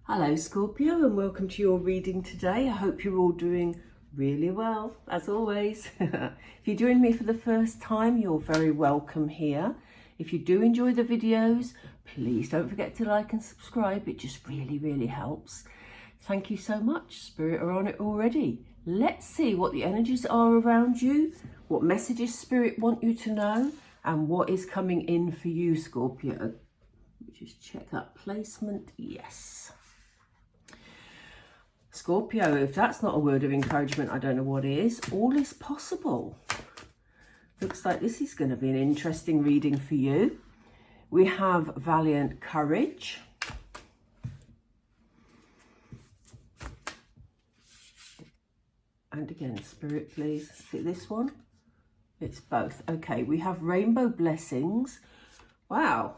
Hello Scorpio, and welcome to your reading today. I hope you're all doing really well, as always. If you're joining me for the first time, you're very welcome here. If you do enjoy the videos, please don't forget to like and subscribe. It just really helps. Thank you so much. Spirit are on it already. Let's see what the energies are around you, what messages Spirit want you to know, and what is coming in for you, Scorpio. Just check that placement. Yes. Scorpio, if that's not a word of encouragement, I don't know what is. All is possible. Looks like this is going to be an interesting reading for you. We have valiant courage. And again, Spirit, please. Is it this one? It's both. Okay, we have rainbow blessings. Wow.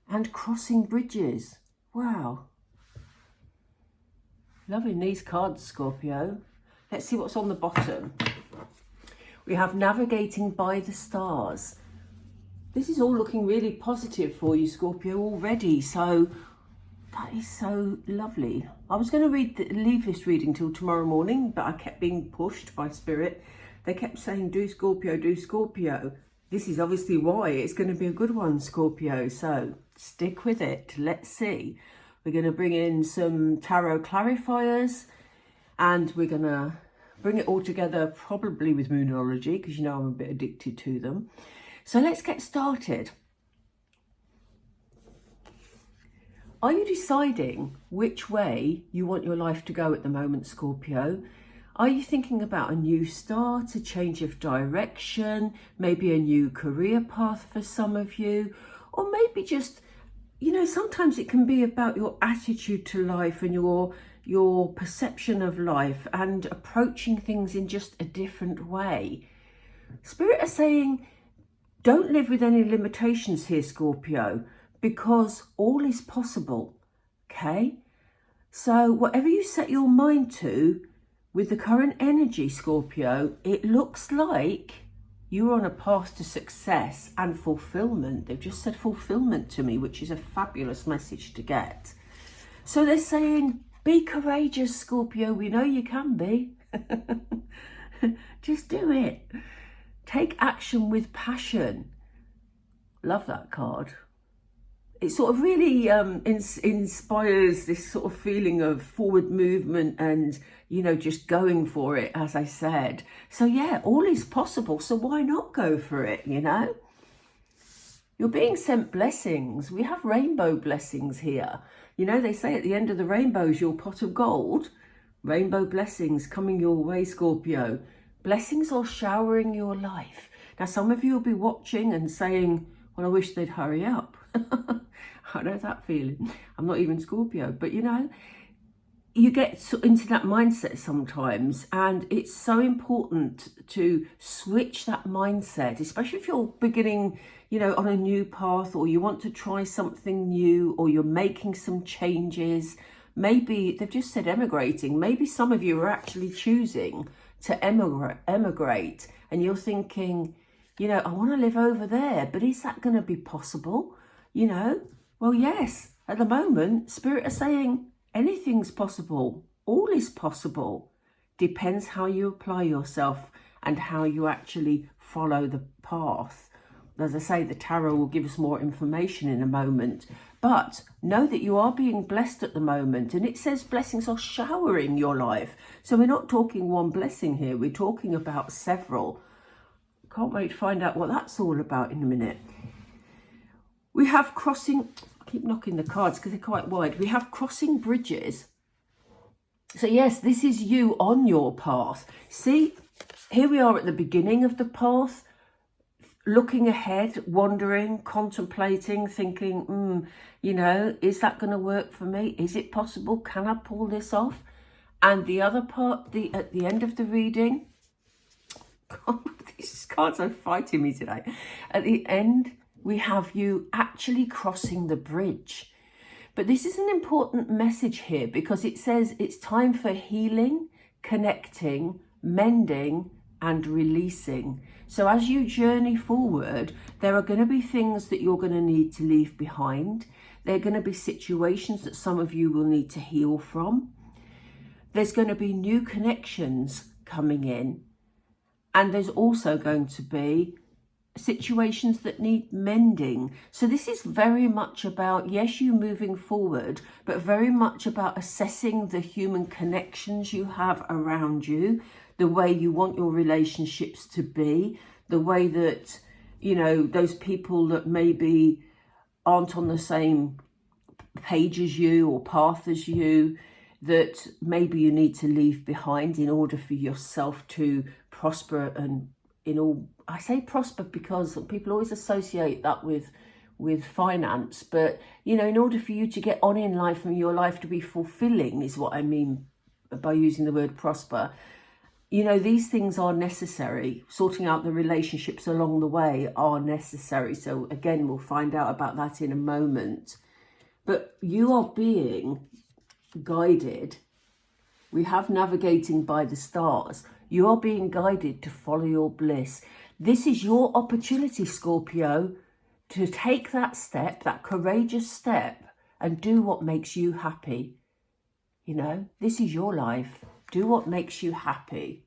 And crossing bridges. Wow. Loving these cards, Scorpio. Let's see what's on the bottom. We have navigating by the stars. This is all looking really positive for you, Scorpio, already. So that is so lovely. I was going to leave this reading till tomorrow morning, but I kept being pushed by Spirit. They kept saying, do Scorpio, do Scorpio. This is obviously why it's going to be a good one, Scorpio. So stick with it. Let's see. We're going to bring in some tarot clarifiers, and we're going to bring it all together, probably with Moonology, because you know I'm a bit addicted to them. So let's get started. Are you deciding which way you want your life to go at the moment, Scorpio? Are you thinking about a new start, a change of direction, maybe a new career path for some of you, or maybe just, you know, sometimes it can be about your attitude to life and your perception of life and approaching things in just a different way. Spirit are saying, don't live with any limitations here, Scorpio, because all is possible, okay? So whatever you set your mind to, with the current energy, Scorpio, it looks like you're on a path to success and fulfillment. They've just said fulfillment to me, which is a fabulous message to get. So they're saying, be courageous, Scorpio. We know you can be. Just do it. Take action with passion. Love that card. It sort of really inspires this sort of feeling of forward movement and, you know, just going for it, as I said. So yeah, all is possible. So why not go for it, you know? You're being sent blessings. We have rainbow blessings here. You know, they say at the end of the rainbow is your pot of gold. Rainbow blessings coming your way, Scorpio. Blessings are showering your life. Now, some of you will be watching and saying, well, I wish they'd hurry up. I know that feeling. I'm not even Scorpio, but you know, you get into that mindset sometimes, and it's so important to switch that mindset, especially if you're beginning, you know, on a new path, or you want to try something new, or you're making some changes. Maybe they've just said emigrating. Maybe some of you are actually choosing to emigrate, and you're thinking, you know, I want to live over there, but is that going to be possible? You know, well, yes, at the moment, Spirit are saying anything's possible. All is possible. Depends how you apply yourself and how you actually follow the path. As I say, the tarot will give us more information in a moment. But know that you are being blessed at the moment. And it says blessings are showering your life. So we're not talking one blessing here. We're talking about several. Can't wait to find out what that's all about in a minute. We have crossing, I keep knocking the cards because they're quite wide. We have crossing bridges. So yes, this is you on your path. See, here we are at the beginning of the path, looking ahead, wondering, contemplating, thinking, you know, is that going to work for me? Is it possible? Can I pull this off? And the other part, at the end of the reading, God, these cards are fighting me today. At the end, we have you actually crossing the bridge. But this is an important message here, because it says it's time for healing, connecting, mending, and releasing. So as you journey forward, there are going to be things that you're going to need to leave behind. There are going to be situations that some of you will need to heal from. There's going to be new connections coming in. And there's also going to be situations that need mending. So this is very much about, yes, you moving forward, but very much about assessing the human connections you have around you, the way you want your relationships to be, the way that, you know, those people that maybe aren't on the same page as you or path as you, that maybe you need to leave behind in order for yourself to prosper. And in all, I say prosper because people always associate that with finance, but you know, in order for you to get on in life and your life to be fulfilling is what I mean by using the word prosper. You know, these things are necessary. Sorting out the relationships along the way are necessary. So again, we'll find out about that in a moment. But you are being guided. We have navigating by the stars. You are being guided to follow your bliss. This is your opportunity, Scorpio, to take that step, that courageous step, and do what makes you happy. You know, this is your life. Do what makes you happy.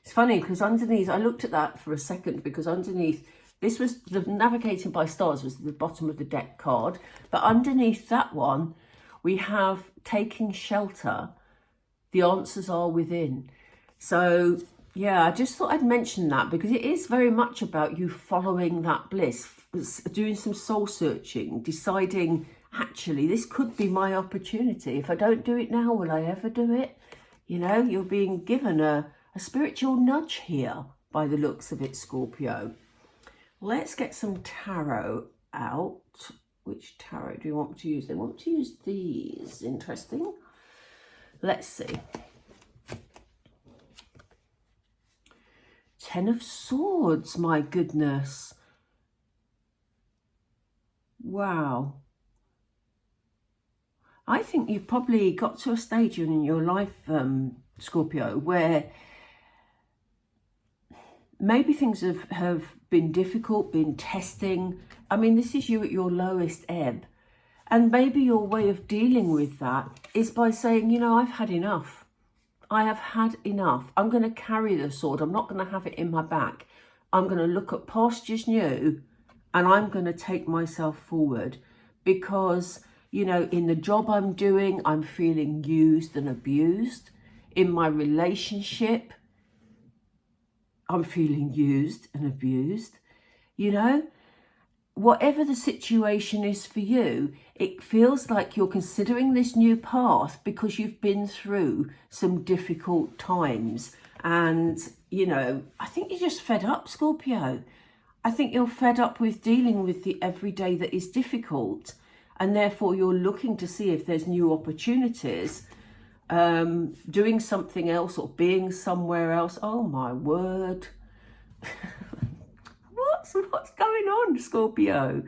It's funny because underneath, I looked at that for a second, because underneath, this was the navigating by stars was the bottom of the deck card. But underneath that one, we have taking shelter. The answers are within. So yeah, I just thought I'd mention that because it is very much about you following that bliss, doing some soul searching, deciding, actually, this could be my opportunity. If I don't do it now, will I ever do it? You know, you're being given a spiritual nudge here by the looks of it, Scorpio. Let's get some tarot out. Which tarot do you want to use? They want to use these. Interesting. Let's see. Ten of Swords, my goodness. Wow. I think you've probably got to a stage in your life, Scorpio, where maybe things have been difficult, been testing. I mean, this is you at your lowest ebb. And maybe your way of dealing with that is by saying, you know, I've had enough. I have had enough. I'm going to carry the sword. I'm not going to have it in my back. I'm going to look at pastures new and I'm going to take myself forward because, you know, in the job I'm doing, I'm feeling used and abused. In my relationship, I'm feeling used and abused. You know, whatever the situation is for you, it feels like you're considering this new path because you've been through some difficult times. And, you know, I think you're just fed up, Scorpio. I think you're fed up with dealing with the everyday that is difficult. And therefore you're looking to see if there's new opportunities, doing something else or being somewhere else. Oh my word. What's going on, Scorpio?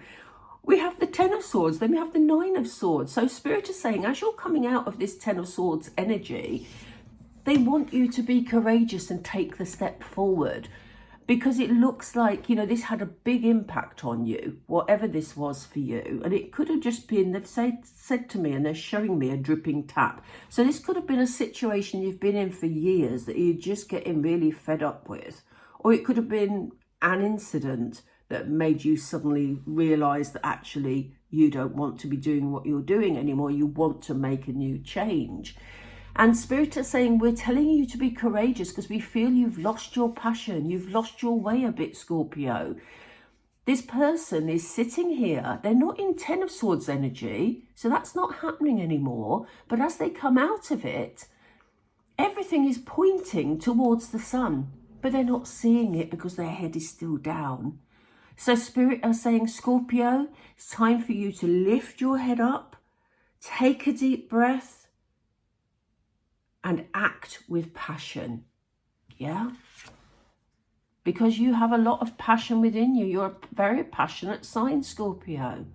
We have the Ten of Swords, then we have the Nine of Swords. So Spirit is saying, as you're coming out of this Ten of Swords energy, they want you to be courageous and take the step forward. Because it looks like, you know, this had a big impact on you, whatever this was for you. And it could have just been, they've said to me, and they're showing me a dripping tap. So this could have been a situation you've been in for years that you're just getting really fed up with. Or it could have been an incident that made you suddenly realise that actually you don't want to be doing what you're doing anymore. You want to make a new change. And Spirit is saying, we're telling you to be courageous because we feel you've lost your passion. You've lost your way a bit, Scorpio. This person is sitting here. They're not in Ten of Swords energy, so that's not happening anymore. But as they come out of it, everything is pointing towards the sun, but they're not seeing it because their head is still down. So Spirit are saying, Scorpio, it's time for you to lift your head up, take a deep breath, and act with passion. Yeah? Because you have a lot of passion within you. You're a very passionate sign, Scorpio.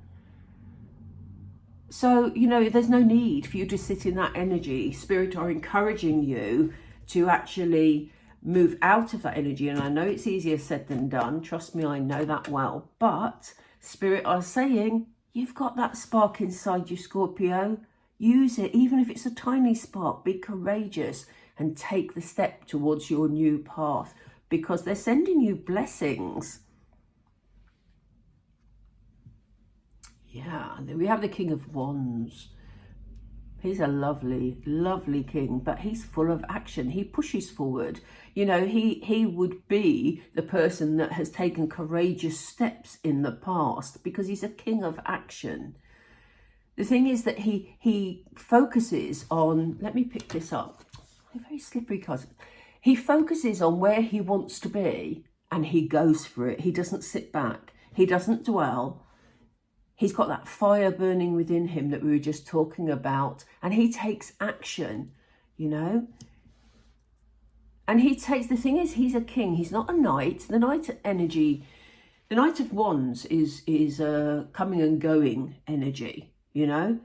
So, you know, there's no need for you to sit in that energy. Spirit are encouraging you to actually move out of that energy. And I know it's easier said than done. Trust me, I know that well. But Spirit are saying, you've got that spark inside you, Scorpio. Use it, even if it's a tiny spark. Be courageous and take the step towards your new path, because they're sending you blessings. Yeah, and then we have the King of Wands. He's a lovely, lovely king, but he's full of action. He pushes forward. You know, he would be the person that has taken courageous steps in the past, because he's a king of action. The thing is that he focuses on, let me pick this up. They're very slippery cards. He focuses on where he wants to be and he goes for it. He doesn't sit back. He doesn't dwell. He's got that fire burning within him that we were just talking about, and he takes action, you know. And he takes, the thing is, he's a king. He's not a knight. The knight energy, the Knight of Wands is a coming and going energy, you know.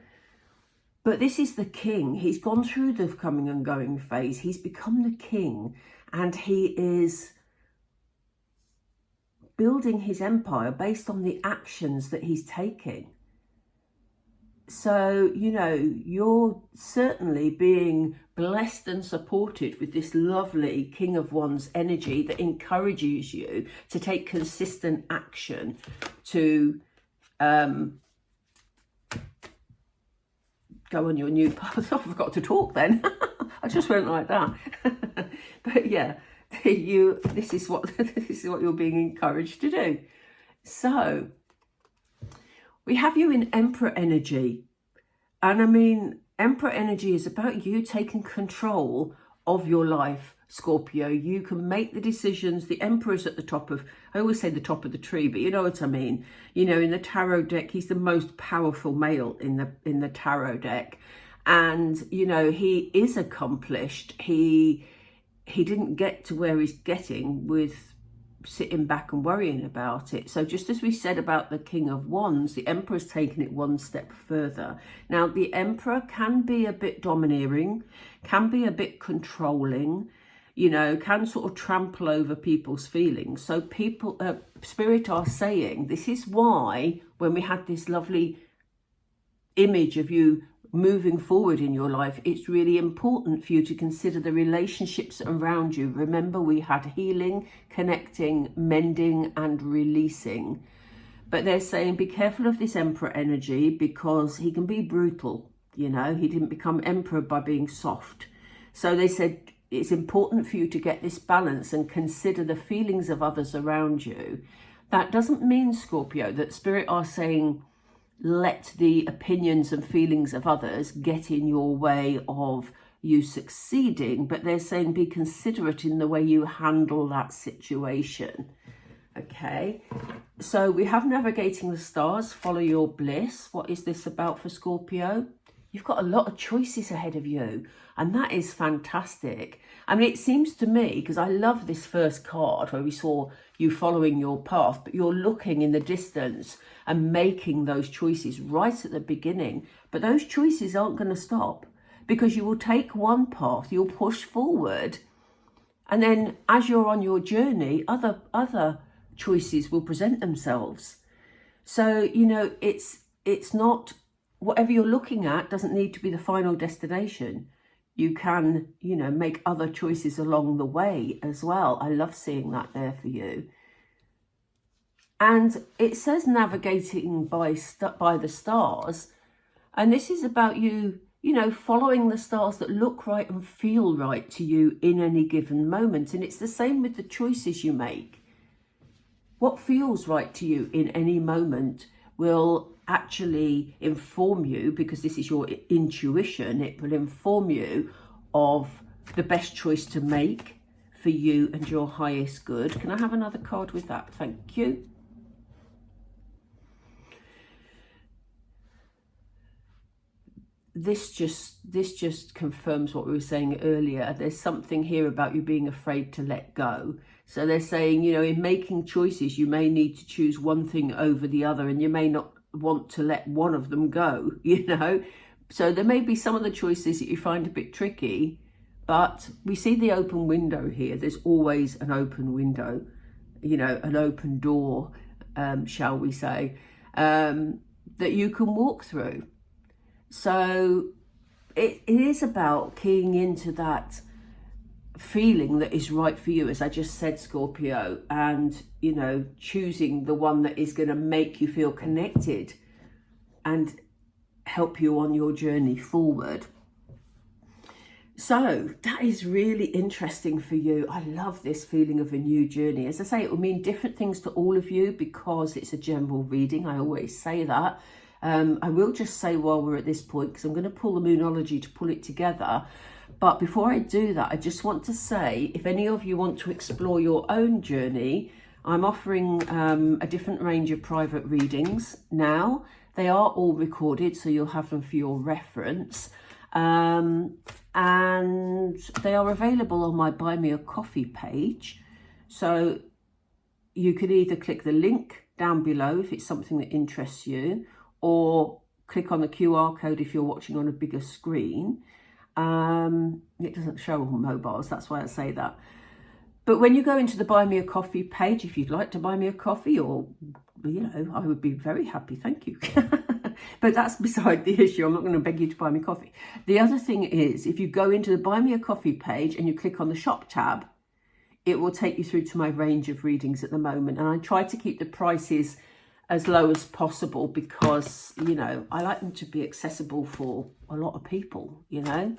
But this is the king. He's gone through the coming and going phase. He's become the king, and he is building his empire based on the actions that he's taking. So, you know, you're certainly being blessed and supported with this lovely King of Wands energy that encourages you to take consistent action to go on your new path. I forgot to talk then. I just went like that. But yeah, this is what you're being encouraged to do. So we have you in Emperor energy, and I mean, Emperor energy is about you taking control of your life, Scorpio. You can make the decisions. The Emperor's at the top of, I always say the top of the tree, but you know what I mean. You know, in the tarot deck, he's the most powerful male in the tarot deck, and you know, he is accomplished. He didn't get to where he's getting with sitting back and worrying about it. So just as we said about the King of Wands, the Emperor's taken it one step further. Now, the Emperor can be a bit domineering, can be a bit controlling, you know, can sort of trample over people's feelings. So people, Spirit are saying, this is why when we had this lovely image of you moving forward in your life, it's really important for you to consider the relationships around you. Remember, we had healing, connecting, mending and releasing. But they're saying be careful of this Emperor energy, because he can be brutal. You know, he didn't become Emperor by being soft. So they said it's important for you to get this balance and consider the feelings of others around you. That doesn't mean, Scorpio, that Spirit are saying let the opinions and feelings of others get in your way of you succeeding, but they're saying be considerate in the way you handle that situation. Okay, so we have navigating the stars, follow your bliss. What is this about for Scorpio? You've got a lot of choices ahead of you, and that is fantastic. I mean, it seems to me, because I love this first card where we saw you following your path, but you're looking in the distance and making those choices right at the beginning. But those choices aren't going to stop, because you will take one path, you'll push forward, and then as you're on your journey, other choices will present themselves. So, you know, it's not, whatever you're looking at doesn't need to be the final destination. You can, you know, make other choices along the way as well. I love seeing that there for you. And it says navigating by the stars. And this is about you, you know, following the stars that look right and feel right to you in any given moment. And it's the same with the choices you make. What feels right to you in any moment will actually inform you, because this is your intuition, it will inform you of the best choice to make for you and your highest good. Can I have another card with that? Thank you. This just confirms what we were saying earlier. There's something here about you being afraid to let go. So they're saying, you know, in making choices, you may need to choose one thing over the other, and you may not want to let one of them go, you know. So there may be some of the choices that you find a bit tricky, But we see the open window here. There's always an open window, you know, an open door, shall we say, that you can walk through. So it is about keying into that feeling that is right for you, as I just said, Scorpio, and, you know, choosing the one that is going to make you feel connected and help you on your journey forward. So that is really interesting for you. I love this feeling of a new journey. As I say, it will mean different things to all of you because it's a general reading. I always say that. I will just say while we're at this point, because I'm going to pull the Moonology to pull it together. But before I do that, I just want to say, if any of you want to explore your own journey, I'm offering a different range of private readings now. They are all recorded, so you'll have them for your reference. And they are available on my Buy Me a Coffee page. So you could either click the link down below if it's something that interests you, or click on the QR code if you're watching on a bigger screen. It doesn't show on mobiles, that's why I say that. But when you go into the Buy Me a Coffee page, if you'd like to buy me a coffee, or, you know, I would be very happy, thank you. But that's beside the issue. I'm not going to beg you to buy me coffee. The other thing is, if you go into the Buy Me a Coffee page and you click on the shop tab, it will take you through to my range of readings at the moment. And I try to keep the prices as low as possible because, you know, I like them to be accessible for a lot of people, you know.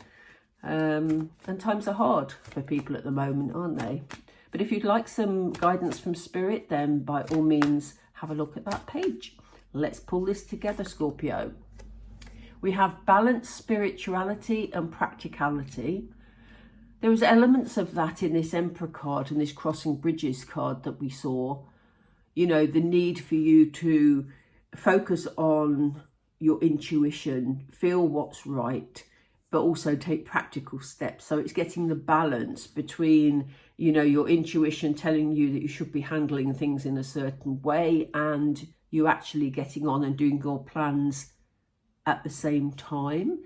And times are hard for people at the moment, aren't they? But if you'd like some guidance from Spirit, then by all means, have a look at that page. Let's pull this together, Scorpio. We have balanced spirituality and practicality. There was elements of that in this Emperor card and this Crossing Bridges card that we saw. You know, the need for you to focus on your intuition, feel what's right, but also take practical steps. So it's getting the balance between, you know, your intuition telling you that you should be handling things in a certain way and you actually getting on and doing your plans at the same time,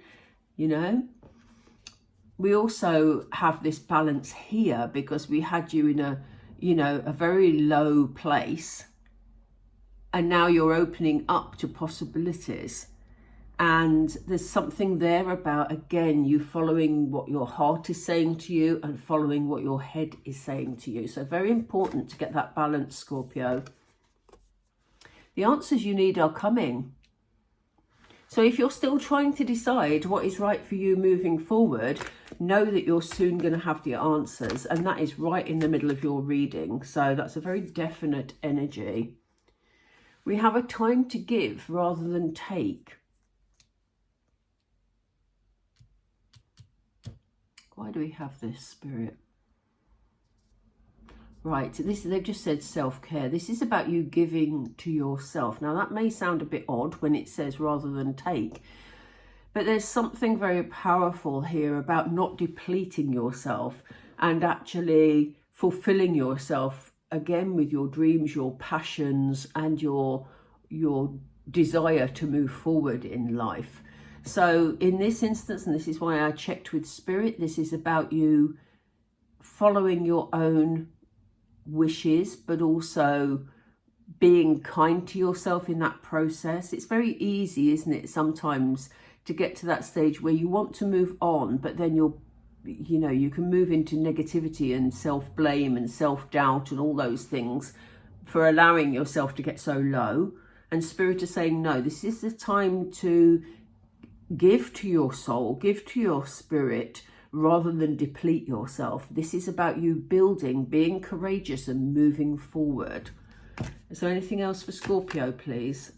you know. We also have this balance here because we had you in a, you know, a very low place, and now you're opening up to possibilities. And there's something there about, again, you following what your heart is saying to you and following what your head is saying to you. So very important to get that balance, Scorpio. The answers you need are coming. So if you're still trying to decide what is right for you moving forward, know that you're soon going to have the answers, and that is right in the middle of your reading. So that's a very definite energy. We have a time to give rather than take. Why do we have this, Spirit? Right, they've just said self-care. This is about you giving to yourself. Now, that may sound a bit odd when it says rather than take, but there's something very powerful here about not depleting yourself and actually fulfilling yourself, again, with your dreams, your passions, and your desire to move forward in life. So in this instance, and this is why I checked with Spirit, this is about you following your own wishes, but also being kind to yourself in that process. It's very easy, isn't it, sometimes to get to that stage where you want to move on, but then you can move into negativity and self-blame and self-doubt and all those things for allowing yourself to get so low. And Spirit is saying, no, this is the time to give to your soul, give to your spirit, rather than deplete yourself. This is about you building, being courageous and moving forward. Is there anything else for Scorpio, please?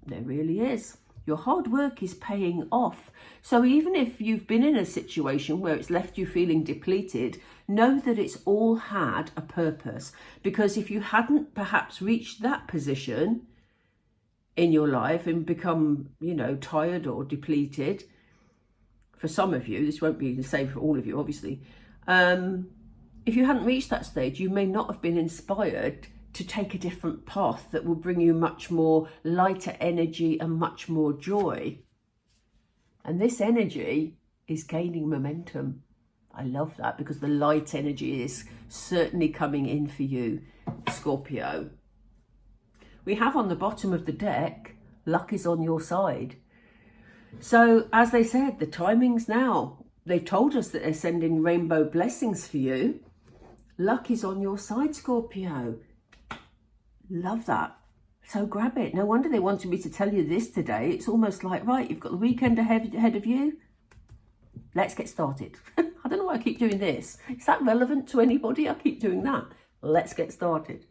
There really is. Your hard work is paying off. So even if you've been in a situation where it's left you feeling depleted, know that it's all had a purpose. Because if you hadn't perhaps reached that position in your life and become, tired or depleted, for some of you, this won't be the same for all of you, obviously. If you hadn't reached that stage, you may not have been inspired to take a different path that will bring you much more lighter energy and much more joy. And this energy is gaining momentum. I love that, because the light energy is certainly coming in for you, Scorpio. We have on the bottom of the deck, luck is on your side. So as they said, the timing's now. They've told us that they're sending rainbow blessings for you. Luck is on your side, Scorpio. Love that. So grab it. No wonder they wanted me to tell you this today. It's almost like, right, you've got the weekend ahead of you. Let's get started. I don't know why I keep doing this. Is that relevant to anybody? I keep doing that. Let's get started.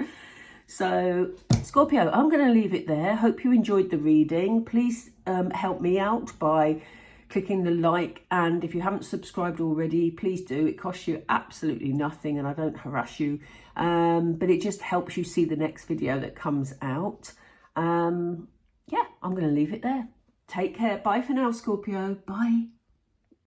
So, Scorpio, I'm going to leave it there. Hope you enjoyed the reading. Please help me out by clicking the like, and if you haven't subscribed already, please do. It costs you absolutely nothing, and I don't harass you, but it just helps you see the next video that comes out. Yeah, I'm going to leave it there. Take care. Bye for now, Scorpio. Bye.